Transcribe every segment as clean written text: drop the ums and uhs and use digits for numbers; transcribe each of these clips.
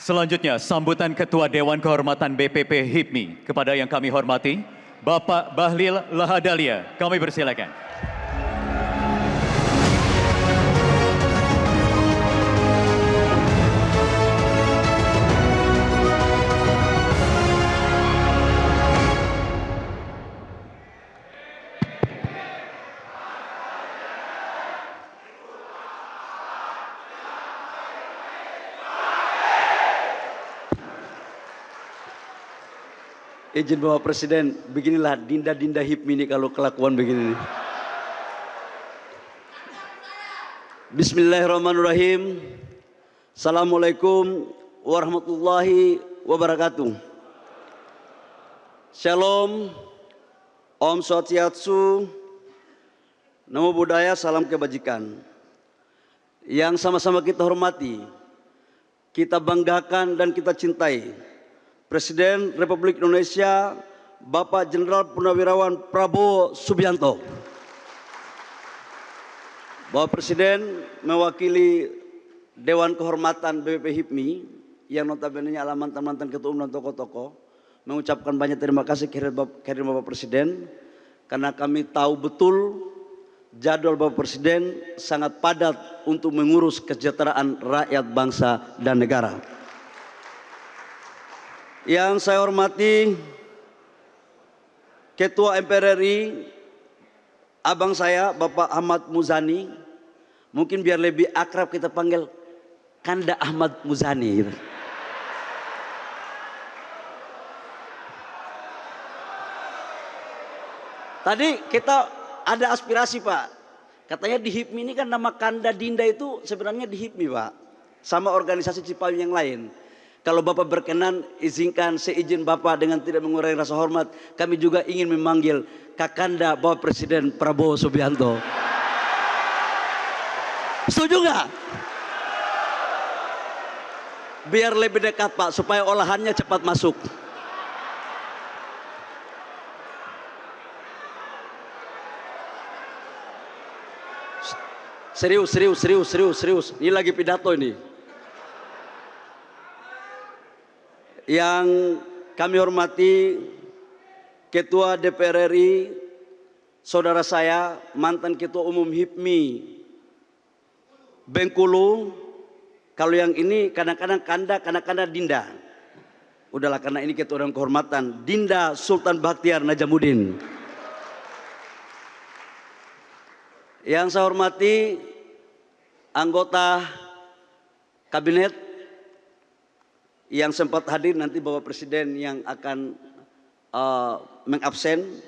Selanjutnya, sambutan Ketua Dewan Kehormatan BPP HIPMI kepada yang kami hormati, Bapak Bahlil Lahadalia. Kami persilakan. Izin Bapak Presiden, beginilah dinda-dinda HIPMI ini kalau kelakuan begini. Bismillahirrahmanirrahim. Assalamualaikum warahmatullahi wabarakatuh. Shalom, Om Swastiastu, Namo Buddhaya, salam kebajikan. Yang sama-sama kita hormati, kita banggakan dan kita cintai Presiden Republik Indonesia Bapak Jenderal Purnawirawan Prabowo Subianto. Bapak Presiden mewakili Dewan Kehormatan BPP HIPMI yang notabene-nya adalah mantan-mantan ketua umum dan tokoh-tokoh, mengucapkan banyak terima kasih kehadiran Bapak Presiden, karena kami tahu betul jadwal Bapak Presiden sangat padat untuk mengurus kesejahteraan rakyat bangsa dan negara. Yang saya hormati Ketua MPR RI, abang saya Bapak Ahmad Muzani, mungkin biar lebih akrab kita panggil Kanda Ahmad Muzani. Tadi kita ada aspirasi Pak, katanya di HIPMI ini kan nama Kanda Dinda itu sebenarnya di HIPMI Pak, sama organisasi Cipayung yang lain. Kalau Bapak berkenan, izinkan seizin Bapak dengan tidak mengurangi rasa hormat, kami juga ingin memanggil Kakanda Bapak Presiden Prabowo Subianto. Setuju nggak? Biar lebih dekat Pak, supaya olahannya cepat masuk. Serius. Ini lagi pidato ini. Yang kami hormati Ketua DPR RI, saudara saya, mantan Ketua Umum HIPMI Bengkulu. Kalau yang ini kadang-kadang Kanda, kadang-kadang Dinda. Udahlah, karena ini Ketua Dewan Kehormatan, Dinda Sultan Bakhtiar Najamuddin. Yang saya hormati anggota kabinet yang sempat hadir, nanti Bapak Presiden yang akan mengabsen.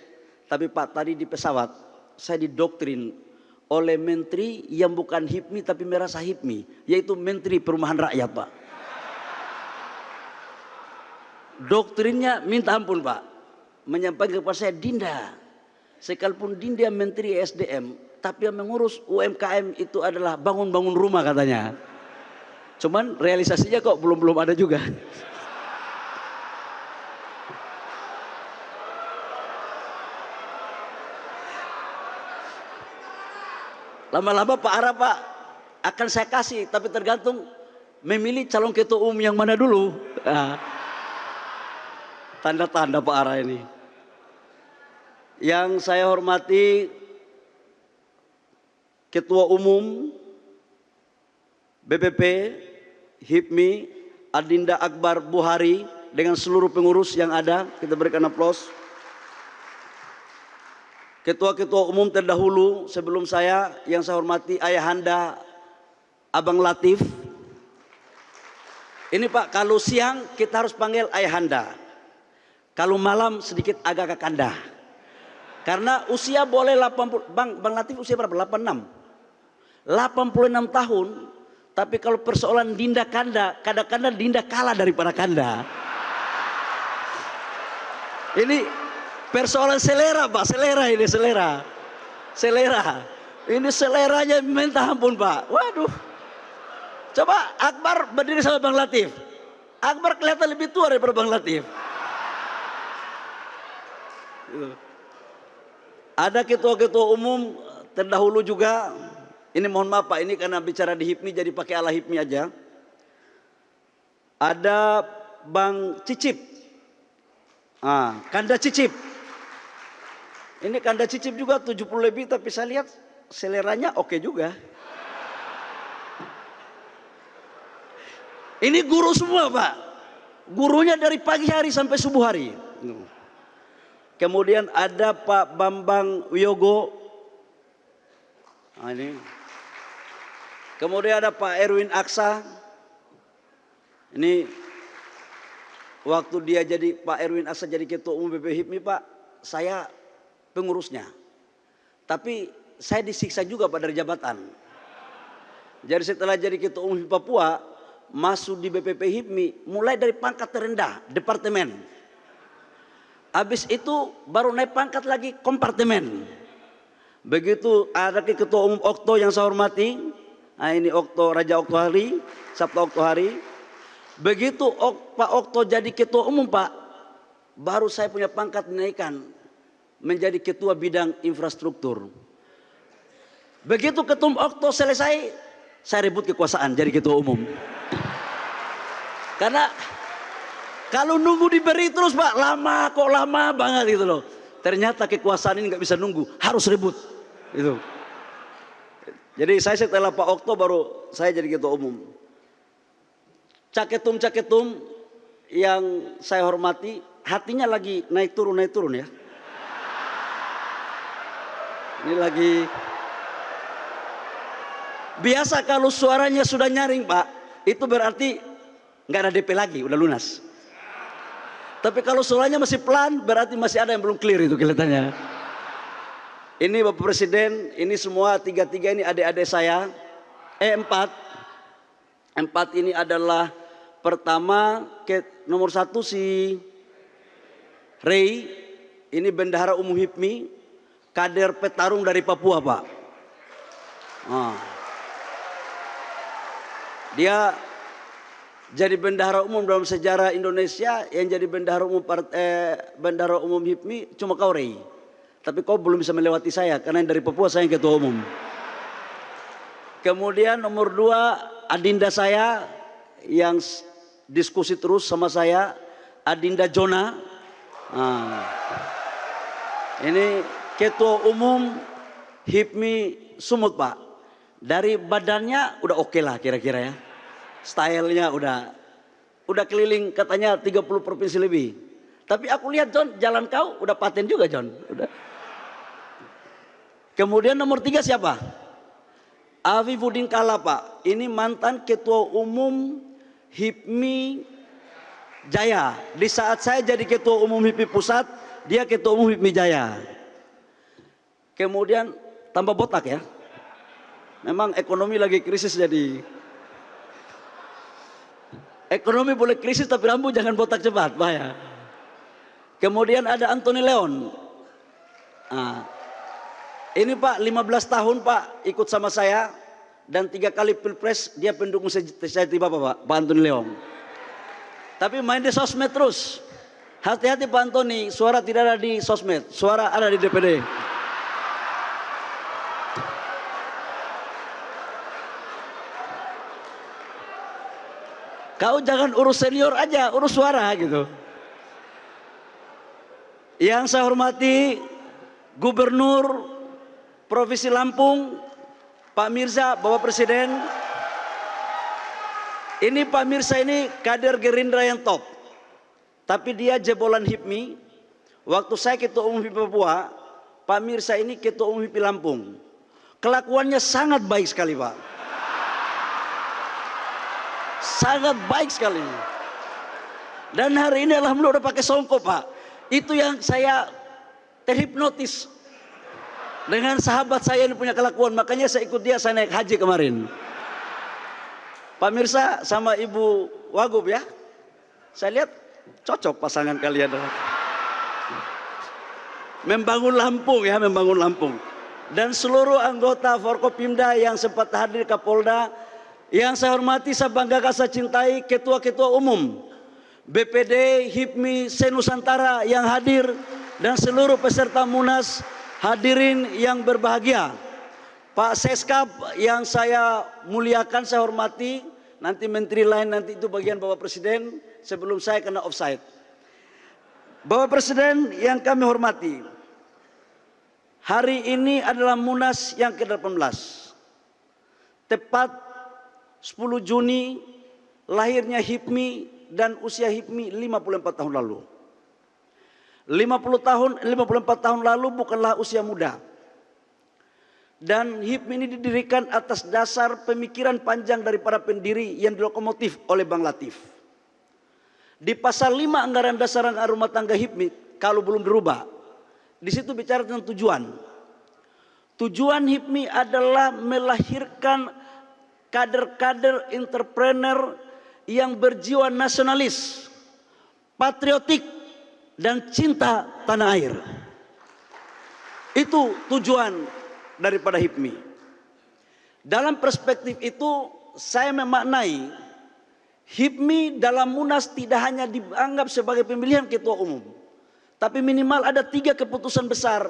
Tapi Pak, tadi di pesawat saya didoktrin oleh menteri yang bukan HIPMI tapi merasa HIPMI, yaitu Menteri Perumahan Rakyat Pak. Doktrinnya minta ampun Pak, menyampaikan kepada saya, Dinda, sekalipun Dinda Menteri SDM, tapi yang mengurus UMKM itu adalah bangun-bangun rumah katanya. Cuman realisasinya kok belum ada juga. Lama-lama Pak Ara Pak akan saya kasih, tapi tergantung memilih calon ketua umum yang mana dulu. Tanda-tanda Pak Ara ini. Yang saya hormati Ketua Umum BPP HIPMI Adinda Akbar Buhari dengan seluruh pengurus yang ada, kita berikan aplaus. Ketua-ketua umum terdahulu sebelum saya, yang saya hormati Ayahanda Abang Latif. Ini Pak, kalau siang kita harus panggil Ayahanda, kalau malam sedikit agak Kakanda. Karena usia boleh 80, Bang Latif usia berapa? 86 tahun. Tapi kalau persoalan Dinda Kanda, kadang-kadang Dinda kalah daripada Kanda. Ini persoalan selera Pak, selera. Ini seleranya minta ampun Pak. Waduh. Coba Akbar berdiri sama Bang Latif. Akbar kelihatan lebih tua daripada Bang Latif. Ada ketua-ketua umum terdahulu juga. Ini mohon maaf Pak, ini karena bicara di HIPMI jadi pakai ala HIPMI aja. Ada Bang Cicip. Kanda Cicip. Ini Kanda Cicip juga 70 lebih, tapi saya lihat seleranya oke juga. Ini guru semua Pak. Gurunya dari pagi hari sampai subuh hari. Kemudian ada Pak Bambang Wiyogo. Ini. Kemudian ada Pak Erwin Aksa. Ini waktu dia jadi Pak Erwin Aksa jadi ketua umum BP HIPMI Pak, saya pengurusnya. Tapi saya disiksa juga Pak dari jabatan. Jadi setelah jadi ketua umum Papua, masuk di BPP HIPMI mulai dari pangkat terendah, departemen. Habis itu baru naik pangkat lagi kompartemen. Begitu ada ketua umum Okto yang saya hormati. Ini Okto, Raja Okto Hari, Sabta Okto Hari. Begitu Pak Okto jadi ketua umum Pak, baru saya punya pangkat dinaikkan menjadi ketua bidang infrastruktur. Begitu ketua umum Okto selesai, saya rebut kekuasaan jadi ketua umum. Karena kalau nunggu diberi terus Pak, lama kok, lama banget gitu loh. Ternyata kekuasaan ini nggak bisa nunggu, harus rebut. Itu. Jadi saya setelah Pak Okto baru saya jadi ketua umum. Caketum-caketum yang saya hormati, hatinya lagi naik turun ya. Ini lagi. Biasa kalau suaranya sudah nyaring Pak, itu berarti nggak ada DP lagi, udah lunas. Tapi kalau suaranya masih pelan, berarti masih ada yang belum clear itu kelihatannya. Ini Bapak Presiden, ini semua tiga-tiga ini adik-adik saya. Empat ini adalah pertama nomor 1 si Ray, ini bendahara umum HIPMI, kader petarung dari Papua Pak. Dia jadi bendahara umum dalam sejarah Indonesia. Yang jadi bendahara umum HIPMI cuma kau Ray. Tapi kau belum bisa melewati saya karena yang dari Papua saya yang ketua umum. Kemudian nomor 2 adinda saya yang diskusi terus sama saya, Adinda Jona. Ini ketua umum HIPMI Sumut Pak. Dari badannya udah oke lah kira-kira ya. Stylenya udah keliling katanya 30 provinsi lebih. Tapi aku lihat John, jalan kau udah paten juga John. Udah. Kemudian nomor 3 siapa? Afifuddin Kalla Pak. Ini mantan ketua umum HIPMI Jaya. Di saat saya jadi ketua umum HIPMI Pusat, dia ketua umum HIPMI Jaya. Kemudian tambah botak ya. Memang ekonomi lagi krisis jadi. Ekonomi boleh krisis tapi rambut jangan botak cepat, bahaya. Kemudian ada Anthony Leon. Ini Pak 15 tahun Pak ikut sama saya dan 3 kali pilpres dia pendukung sejati Bapak Pak Anthony Leon. Tapi main di sosmed terus. Hati-hati Pak Anthony, suara tidak ada di sosmed, suara ada di DPD. Kau jangan urus senior aja, urus suara gitu. Yang saya hormati Gubernur Provinsi Lampung, Pak Mirza, Bapak Presiden. Ini Pak Mirza ini kader Gerindra yang top. Tapi dia jebolan HIPMI. Waktu saya ketua umum HIPMI Papua, Pak Mirza ini ketua umum HIPMI Lampung. Kelakuannya sangat baik sekali Pak. Sangat baik sekali. Dan hari ini alhamdulillah udah pakai songkok Pak. Itu yang saya terhipnotis. Dengan sahabat saya yang punya kelakuan, makanya saya ikut dia, saya naik haji kemarin. Pak Mirza sama Ibu Wagub ya, saya lihat cocok pasangan kalian. Membangun Lampung ya, membangun Lampung. Dan seluruh anggota Forkopimda yang sempat hadir Kapolda, yang saya hormati, saya banggakan, saya cintai, ketua-ketua umum BPD HIPMI se-Nusantara yang hadir, dan seluruh peserta Munas, hadirin yang berbahagia. Pak Seskap yang saya muliakan, saya hormati, Nanti menteri lain, nanti itu bagian Bapak Presiden sebelum saya kena offside. Bapak Presiden yang kami hormati, hari ini adalah Munas yang ke-18. Tepat 10 Juni lahirnya HIPMI dan usia HIPMI 54 tahun lalu. 54 tahun lalu bukanlah usia muda. Dan HIPMI ini didirikan atas dasar pemikiran panjang dari para pendiri yang dilokomotif oleh Bang Latif. Di pasal 5 anggaran dasar rumah tangga HIPMI, kalau belum dirubah, di situ bicara tentang tujuan. Tujuan HIPMI adalah melahirkan kader-kader entrepreneur yang berjiwa nasionalis, patriotik, dan cinta tanah air. Itu tujuan daripada HIPMI. Dalam perspektif itu saya memaknai HIPMI dalam Munas tidak hanya dianggap sebagai pemilihan ketua umum, tapi minimal ada 3 keputusan besar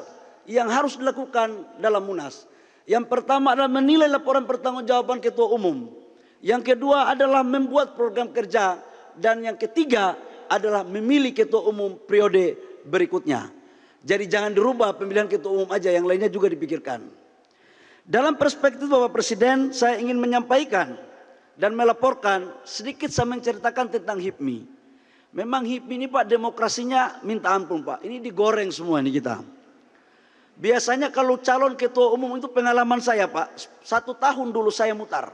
yang harus dilakukan dalam Munas. Yang pertama adalah menilai laporan pertanggungjawaban ketua umum. Yang kedua adalah membuat program kerja. Dan yang ketiga adalah memilih ketua umum periode berikutnya. Jadi jangan dirubah pemilihan ketua umum aja, yang lainnya juga dipikirkan. Dalam perspektif Bapak Presiden, saya ingin menyampaikan dan melaporkan sedikit, saya menceritakan tentang HIPMI. Memang HIPMI ini Pak, demokrasinya minta ampun Pak. Ini digoreng semua ini kita. Biasanya kalau calon ketua umum itu, pengalaman saya Pak, 1 tahun dulu saya mutar.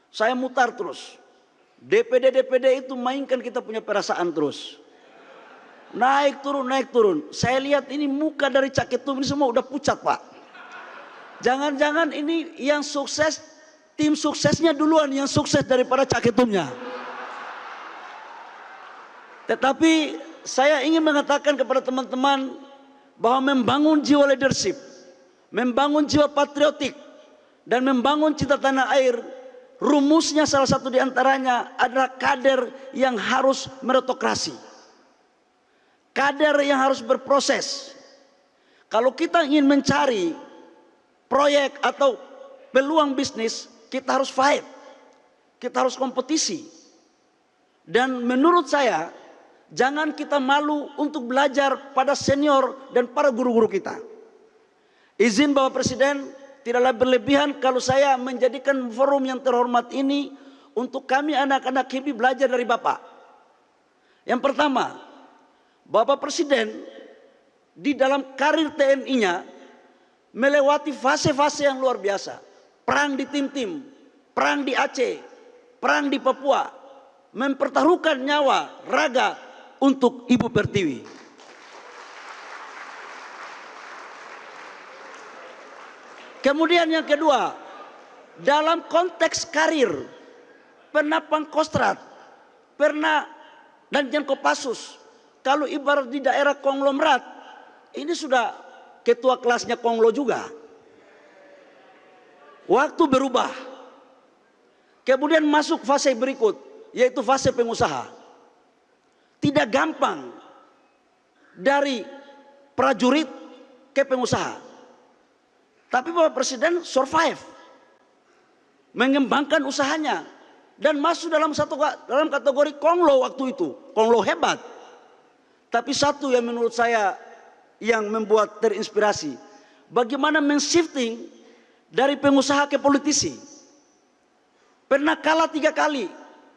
Saya mutar terus. DPD itu mainkan kita punya perasaan terus. Naik turun, naik turun. Saya lihat ini muka dari Cak Ketum ini semua udah pucat Pak. Jangan-jangan ini yang sukses, tim suksesnya duluan yang sukses daripada Cak Ketumnya. Tetapi saya ingin mengatakan kepada teman-teman bahwa membangun jiwa leadership, membangun jiwa patriotik, dan membangun cinta tanah air, rumusnya salah satu diantaranya adalah kader yang harus meritokrasi. Kader yang harus berproses. Kalau kita ingin mencari proyek atau peluang bisnis, kita harus fight. Kita harus kompetisi. Dan menurut saya, jangan kita malu untuk belajar pada senior dan para guru-guru kita. Izin Bapak Presiden, tidaklah berlebihan kalau saya menjadikan forum yang terhormat ini untuk kami anak-anak HIPMI belajar dari Bapak. Yang pertama, Bapak Presiden di dalam karir TNI-nya melewati fase-fase yang luar biasa. Perang di Tim-Tim, perang di Aceh, perang di Papua, mempertaruhkan nyawa, raga untuk Ibu Pertiwi. Kemudian yang kedua, dalam konteks karir, pernah Pangkostrat, pernah Danjen Kopassus. Kalau ibarat di daerah konglomerat, ini sudah ketua kelasnya Konglo juga. Waktu berubah. Kemudian masuk fase berikut, yaitu fase pengusaha. Tidak gampang dari prajurit ke pengusaha. Tapi Bapak Presiden survive, mengembangkan usahanya, dan masuk dalam kategori Konglo waktu itu. Konglo hebat. Tapi satu yang menurut saya yang membuat terinspirasi, bagaimana men-shifting dari pengusaha ke politisi. Pernah kalah 3 kali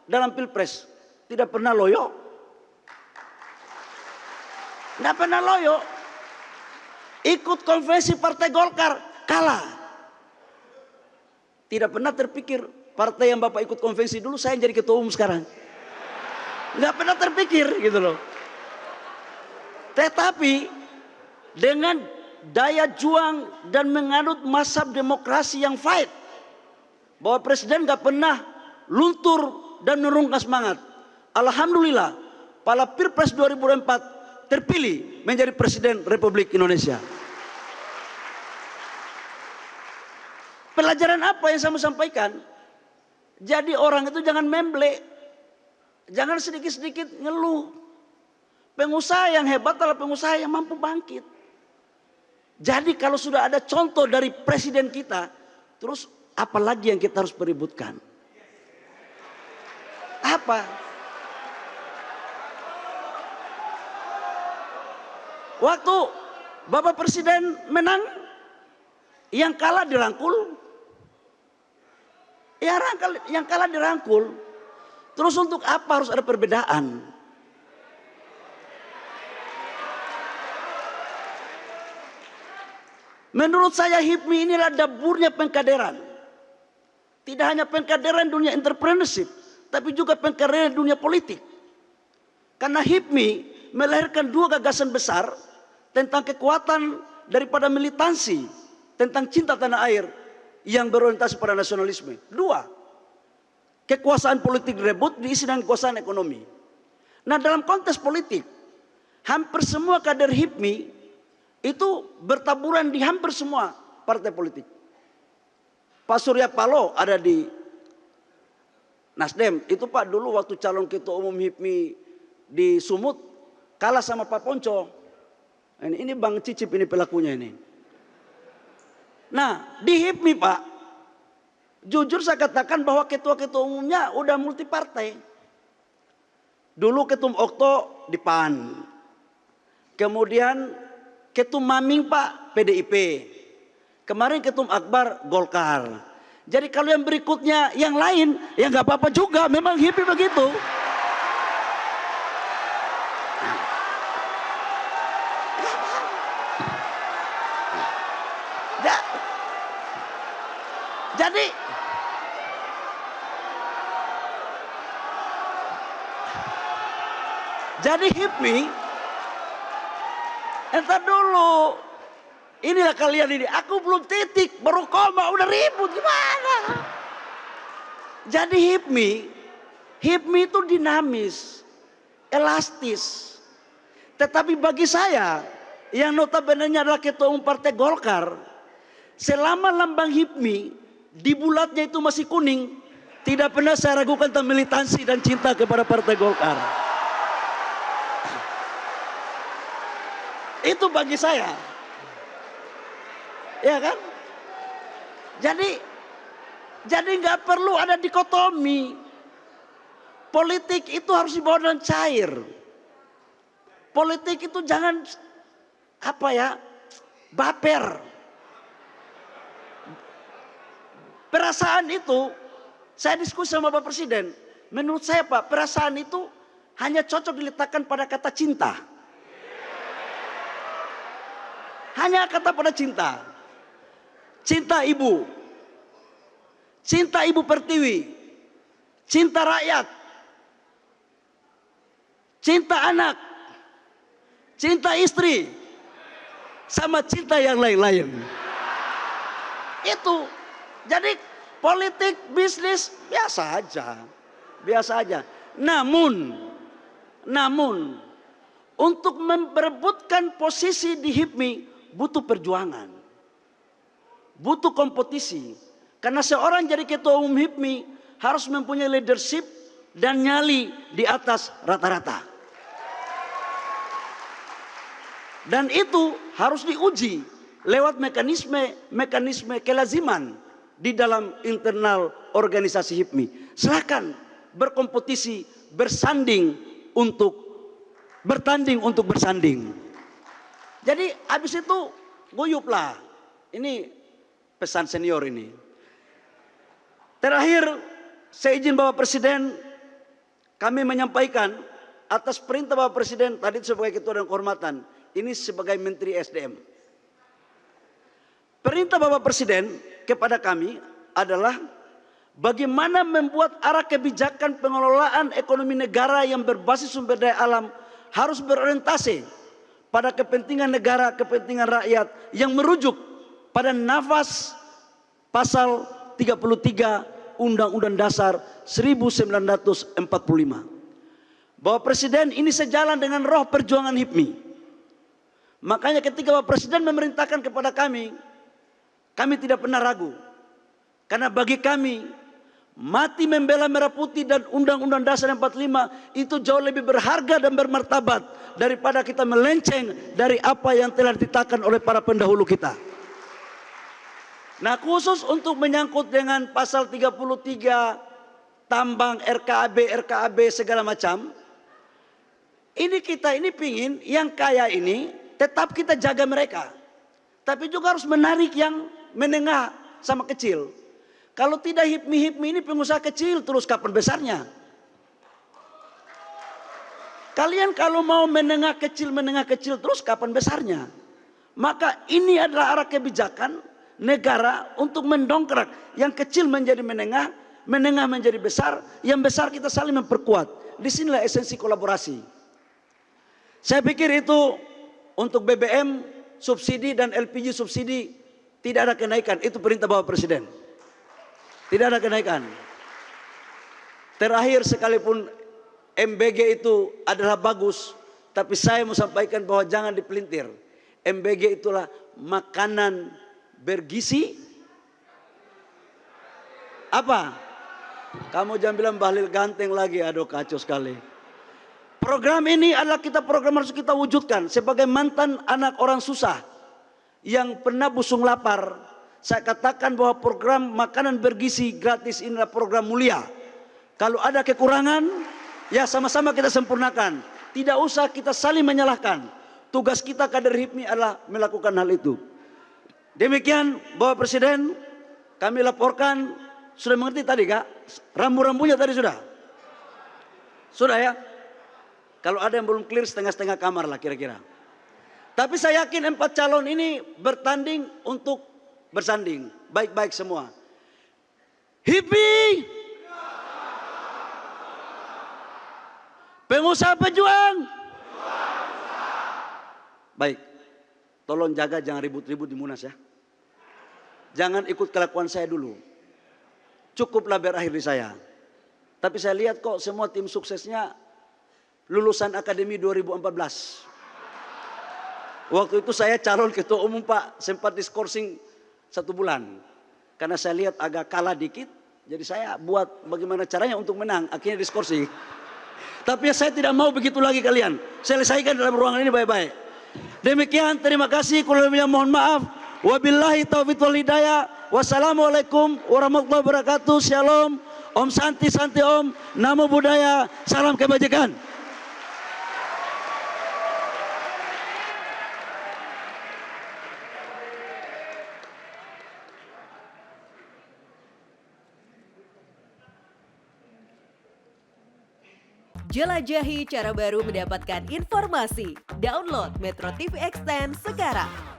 dalam pilpres, tidak pernah loyo. Tidak pernah loyo. Ikut konvensi Partai Golkar, kalah. Tidak pernah terpikir partai yang Bapak ikut konvensi dulu, saya yang jadi ketua umum sekarang. Nggak pernah terpikir gitu loh. Tetapi dengan daya juang dan menganut mazhab demokrasi yang fight, Bapak Presiden nggak pernah luntur dan menurunkan semangat. Alhamdulillah, pada Pilpres 2004 terpilih menjadi Presiden Republik Indonesia. Pelajaran apa yang saya mau sampaikan? Jadi orang itu jangan memble, jangan sedikit-sedikit ngeluh. Pengusaha yang hebat adalah pengusaha yang mampu bangkit. Jadi kalau sudah ada contoh dari presiden kita, terus apalagi yang kita harus peributkan? apa? Waktu Bapak Presiden menang, yang kalah dirangkul. Yang kalah dirangkul. Terus untuk apa harus ada perbedaan? Menurut saya HIPMI inilah daburnya pengkaderan. Tidak hanya pengkaderan dunia entrepreneurship, tapi juga pengkaderan dunia politik. Karena HIPMI melahirkan dua gagasan besar tentang kekuatan daripada militansi, tentang cinta tanah air yang berorientasi pada nasionalisme. Dua, kekuasaan politik direbut diisi dengan kekuasaan ekonomi. Nah, dalam konteks politik, hampir semua kader HIPMI itu bertaburan di hampir semua partai politik. Pak Surya Paloh ada di Nasdem. Itu Pak dulu waktu calon ketua umum HIPMI di Sumut kalah sama Pak Ponco. Ini Bang Cicip ini pelakunya ini. Nah, di HIPMI Pak, jujur saya katakan bahwa ketua-ketua umumnya udah multi partai. Dulu ketum Okto di PAN. Kemudian ketum Maming Pak PDIP. Kemarin ketum Akbar Golkar. Jadi kalau yang berikutnya yang lain ya nggak apa-apa juga, memang HIPMI begitu. Jadi HIPMI, entar dulu, inilah kalian ini, aku belum titik, baru koma, udah ribut, gimana? Jadi HIPMI itu dinamis, elastis. Tetapi bagi saya, yang notabene-nya adalah ketua umum partai Golkar, selama lambang HIPMI di bulatnya itu masih kuning, tidak pernah saya ragukan tentang militansi dan cinta kepada partai Golkar. Itu bagi saya. Ya kan? Jadi nggak perlu ada dikotomi. Politik itu harus dibawa dengan cair. Politik itu jangan baper. Perasaan itu, saya diskusi sama Bapak Presiden. Menurut saya Pak, perasaan itu hanya cocok diletakkan pada kata cinta. Hanya kata pada cinta. Cinta ibu. Cinta ibu pertiwi. Cinta rakyat. Cinta anak. Cinta istri. Sama cinta yang lain-lain. Itu. Jadi politik, bisnis biasa aja. Biasa aja. Namun untuk memperebutkan posisi di HIPMI butuh perjuangan, butuh kompetisi. Karena seorang jadi ketua umum HIPMI harus mempunyai leadership dan nyali di atas rata-rata. Dan itu harus diuji lewat mekanisme kelaziman di dalam internal organisasi HIPMI. Silakan berkompetisi, bertanding untuk bersanding. Jadi habis itu guyuplah. Ini pesan senior ini. Terakhir saya izin Bapak Presiden, kami menyampaikan atas perintah Bapak Presiden tadi sebagai ketua dan kehormatan, ini sebagai Menteri SDM. Perintah Bapak Presiden kepada kami adalah bagaimana membuat arah kebijakan pengelolaan ekonomi negara yang berbasis sumber daya alam harus berorientasi pada kepentingan negara, kepentingan rakyat yang merujuk pada nafas pasal 33 Undang-Undang Dasar 1945. Bapak Presiden ini sejalan dengan roh perjuangan HIPMI. Makanya ketika Bapak Presiden memerintahkan kepada kami tidak pernah ragu. Karena bagi kami, mati membela merah putih dan Undang-Undang Dasar 45 itu jauh lebih berharga dan bermartabat daripada kita melenceng dari apa yang telah ditetapkan oleh para pendahulu kita. Nah, khusus untuk menyangkut dengan pasal 33 tambang, RKAB segala macam. Ini kita ini pingin yang kaya ini tetap kita jaga mereka. Tapi juga harus menarik yang menengah sama kecil. Kalau tidak HIPMI ini pengusaha kecil terus kapan besarnya? Kalian kalau mau menengah kecil terus kapan besarnya? Maka ini adalah arah kebijakan negara untuk mendongkrak yang kecil menjadi menengah menjadi besar, yang besar kita saling memperkuat. Disinilah esensi kolaborasi. Saya pikir itu untuk BBM subsidi dan LPG subsidi tidak ada kenaikan. Itu perintah Bapak Presiden. Tidak ada kenaikan. Terakhir sekalipun MBG itu adalah bagus, tapi saya mau sampaikan bahwa jangan dipelintir. MBG itulah makanan bergizi. Apa? Kamu jangan bilang Bahlil ganteng lagi, aduh kacau sekali. Program ini adalah program harus kita wujudkan sebagai mantan anak orang susah yang pernah busung lapar. Saya katakan bahwa program makanan bergizi gratis ini adalah program mulia. Kalau ada kekurangan, ya sama-sama kita sempurnakan. Tidak usah kita saling menyalahkan. Tugas kita kader HIPMI adalah melakukan hal itu. Demikian Bapak Presiden, kami laporkan, sudah mengerti tadi Kak? Rambu-rambunya tadi sudah? Sudah ya? Kalau ada yang belum clear setengah-setengah kamar lah kira-kira. Tapi saya yakin 4 calon ini bertanding untuk bersanding. Baik-baik semua. HIPMI! Pengusaha pejuang! Baik. Tolong jaga jangan ribut-ribut di Munas ya. Jangan ikut kelakuan saya dulu. Cukuplah berakhir di saya. Tapi saya lihat kok semua tim suksesnya lulusan Akademi 2014. Waktu itu saya calon ketua umum Pak, sempat diskorsing 1 bulan. Karena saya lihat agak kalah dikit, jadi saya buat bagaimana caranya untuk menang, akhirnya diskorsing. Tapi saya tidak mau begitu lagi kalian. Selesaikan dalam ruangan ini baik-baik. Demikian, terima kasih, kurang lebihnya mohon maaf. Wabillahi taufiq wal hidayah. Wassalamualaikum warahmatullahi wabarakatuh. Shalom. Om Santi Santi Om. Namo Buddhaya. Salam kebajikan. Jelajahi cara baru mendapatkan informasi. Download Metro TV Extend sekarang.